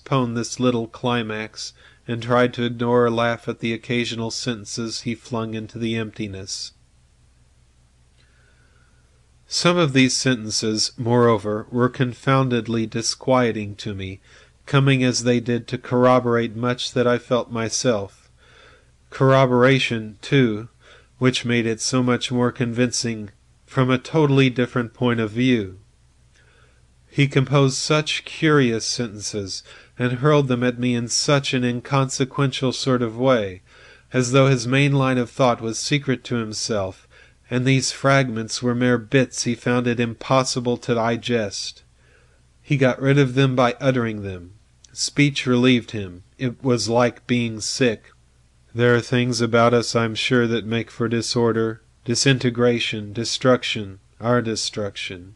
postpone this little climax, and tried to ignore or laugh at the occasional sentences he flung into the emptiness. Some of these sentences, moreover, were confoundedly disquieting to me, coming as they did to corroborate much that I felt myself. Corroboration, too, which made it so much more convincing from a totally different point of view. He composed such curious sentences, and hurled them at me in such an inconsequential sort of way, as though his main line of thought was secret to himself, and these fragments were mere bits he found it impossible to digest. He got rid of them by uttering them. Speech relieved him. It was like being sick. There are things about us, I'm sure, that make for disorder, disintegration, destruction, our destruction,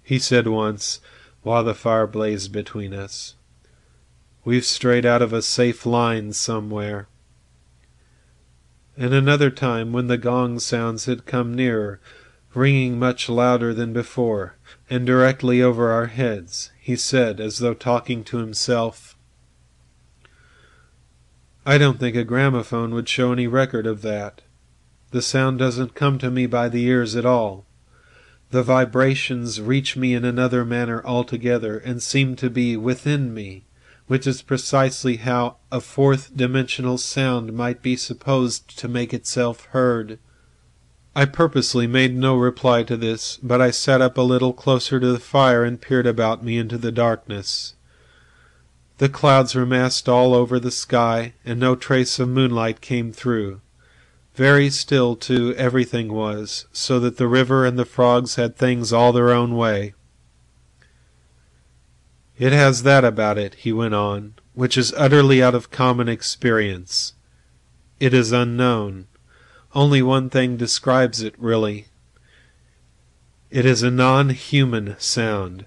he said once, while the fire blazed between us. We've strayed out of a safe line somewhere. And another time, when the gong sounds had come nearer, ringing much louder than before, and directly over our heads, he said, as though talking to himself, "I don't think a gramophone would show any record of that. The sound doesn't come to me by the ears at all. The vibrations reach me in another manner altogether, and seem to be within me, which is precisely how a fourth-dimensional sound might be supposed to make itself heard." I purposely made no reply to this, but I sat up a little closer to the fire and peered about me into the darkness. The clouds were massed all over the sky, and no trace of moonlight came through. Very still, too, everything was, so that the river and the frogs had things all their own way. "It has that about it," he went on, "which is utterly out of common experience. It is unknown. Only one thing describes it, really. It is a non-human sound.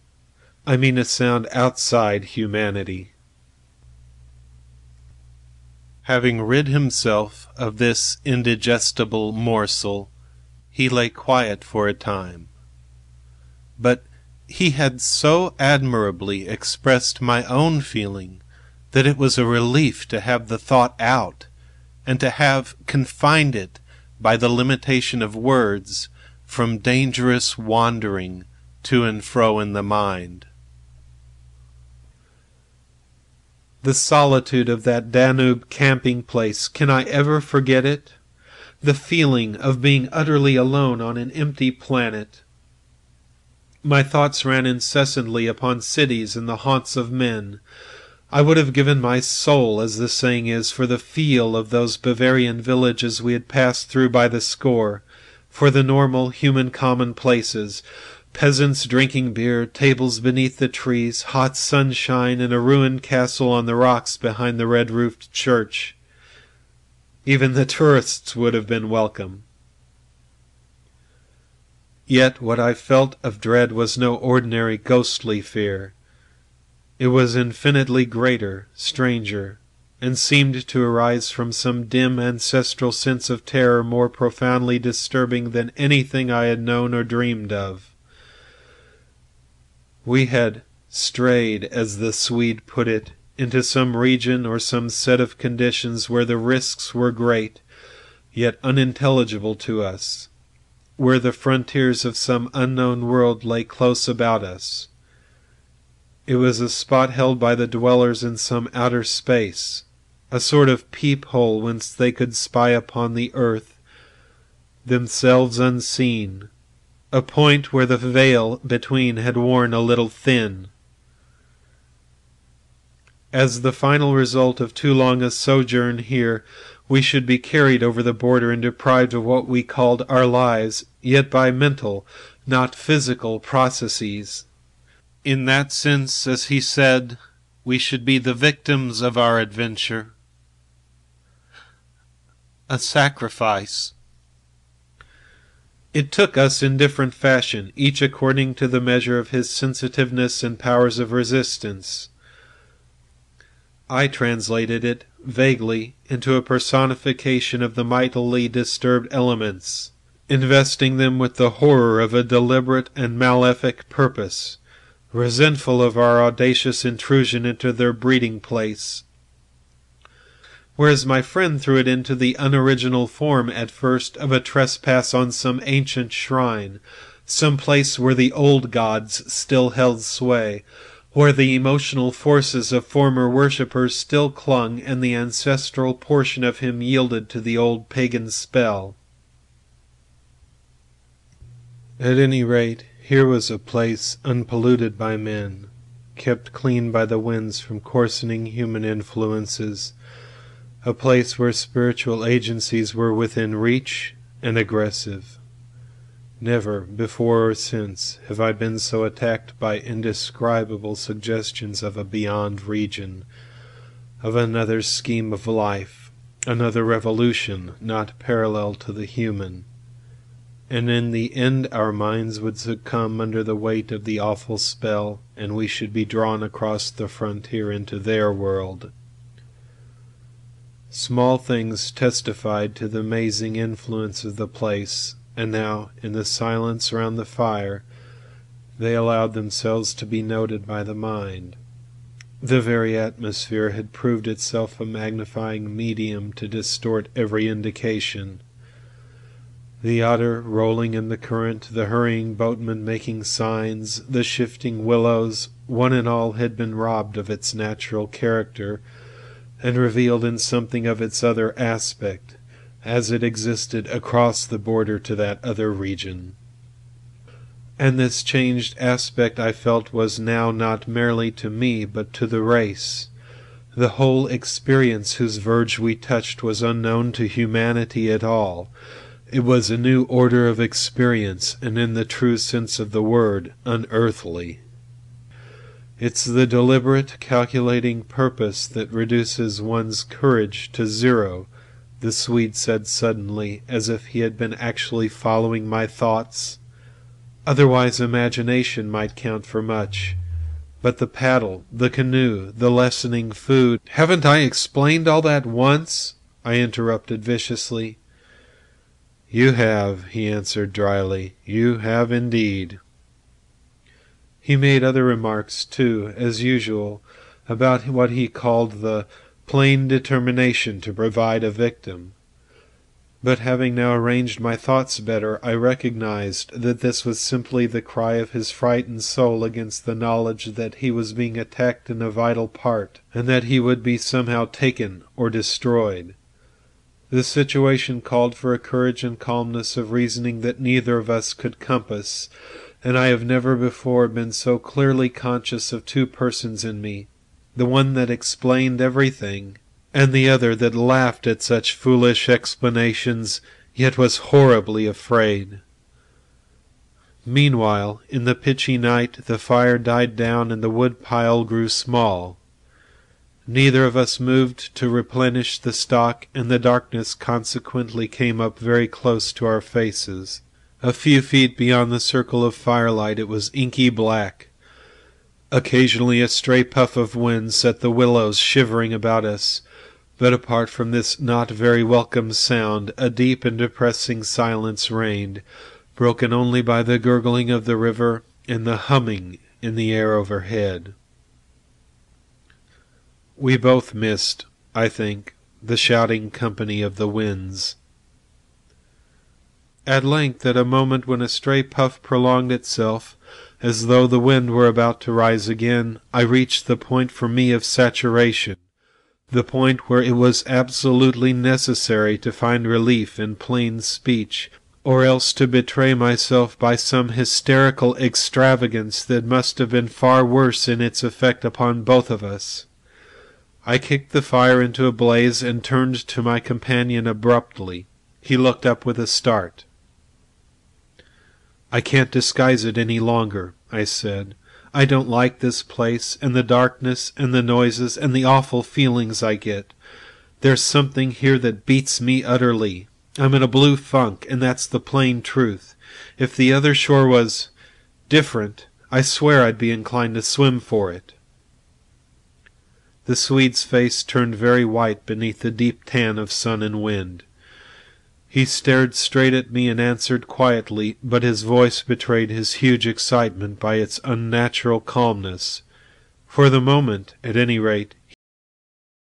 I mean a sound outside humanity." Having rid himself of this indigestible morsel, he lay quiet for a time. But he had so admirably expressed my own feeling that it was a relief to have the thought out, and to have confined it by the limitation of words from dangerous wandering to and fro in the mind. The solitude of that Danube camping place, can I ever forget it? The feeling of being utterly alone on an empty planet. My thoughts ran incessantly upon cities and the haunts of men. I would have given my soul, as the saying is, for the feel of those Bavarian villages we had passed through by the score, for the normal human commonplaces, peasants drinking beer, tables beneath the trees, hot sunshine, and a ruined castle on the rocks behind the red-roofed church. Even the tourists would have been welcome. Yet what I felt of dread was no ordinary ghostly fear. It was infinitely greater, stranger, and seemed to arise from some dim ancestral sense of terror more profoundly disturbing than anything I had known or dreamed of. We had strayed, as the Swede put it, into some region or some set of conditions where the risks were great, yet unintelligible to us, where the frontiers of some unknown world lay close about us. It was a spot held by the dwellers in some outer space, a sort of peep-hole whence they could spy upon the earth, themselves unseen, a point where the veil between had worn a little thin. As the final result of too long a sojourn here, we should be carried over the border and deprived of what we called our lives, yet by mental, not physical processes. In that sense, as he said, we should be the victims of our adventure. A sacrifice. It took us in different fashion, each according to the measure of his sensitiveness and powers of resistance. I translated it, vaguely, into a personification of the mightily disturbed elements, investing them with the horror of a deliberate and malefic purpose, resentful of our audacious intrusion into their breeding place, whereas my friend threw it into the unoriginal form at first of a trespass on some ancient shrine, some place where the old gods still held sway, where the emotional forces of former worshippers still clung and the ancestral portion of him yielded to the old pagan spell. At any rate, here was a place unpolluted by men, kept clean by the winds from coarsening human influences, a place where spiritual agencies were within reach and aggressive. Never, before or since, have I been so attacked by indescribable suggestions of a beyond region, of another scheme of life, another revolution not parallel to the human. And in the end our minds would succumb under the weight of the awful spell, and we should be drawn across the frontier into their world. Small things testified to the amazing influence of the place, and now, in the silence round the fire, they allowed themselves to be noted by the mind. The very atmosphere had proved itself a magnifying medium to distort every indication. The otter rolling in the current, the hurrying boatman making signs, the shifting willows, one and all had been robbed of its natural character, and revealed in something of its other aspect, as it existed across the border to that other region. And this changed aspect I felt was now not merely to me, but to the race. The whole experience whose verge we touched was unknown to humanity at all. It was a new order of experience, and in the true sense of the word, unearthly. It's the deliberate, calculating purpose that reduces one's courage to zero, the Swede said suddenly, as if he had been actually following my thoughts. Otherwise imagination might count for much. But the paddle, the canoe, the lessening food— "Haven't I explained all that once?" I interrupted viciously. "You have," he answered dryly. "You have indeed." He made other remarks, too, as usual, about what he called the plain determination to provide a victim. But having now arranged my thoughts better, I recognized that this was simply the cry of his frightened soul against the knowledge that he was being attacked in a vital part, and that he would be somehow taken or destroyed. The situation called for a courage and calmness of reasoning that neither of us could compass, and I have never before been so clearly conscious of two persons in me, the one that explained everything, and the other that laughed at such foolish explanations, yet was horribly afraid. Meanwhile, in the pitchy night, the fire died down and the wood-pile grew small. Neither of us moved to replenish the stock, and the darkness consequently came up very close to our faces. A few feet beyond the circle of firelight it was inky black. Occasionally a stray puff of wind set the willows shivering about us, but apart from this not very welcome sound, a deep and depressing silence reigned, broken only by the gurgling of the river and the humming in the air overhead. We both missed, I think, the shouting company of the winds. At length, at a moment when a stray puff prolonged itself, as though the wind were about to rise again, I reached the point for me of saturation, the point where it was absolutely necessary to find relief in plain speech, or else to betray myself by some hysterical extravagance that must have been far worse in its effect upon both of us. I kicked the fire into a blaze and turned to my companion abruptly. He looked up with a start. "I can't disguise it any longer," I said. "I don't like this place, and the darkness, and the noises, and the awful feelings I get. There's something here that beats me utterly. I'm in a blue funk, and that's the plain truth. If the other shore was different, I swear I'd be inclined to swim for it." The Swede's face turned very white beneath the deep tan of sun and wind. He stared straight at me and answered quietly, but his voice betrayed his huge excitement by its unnatural calmness. For the moment, at any rate,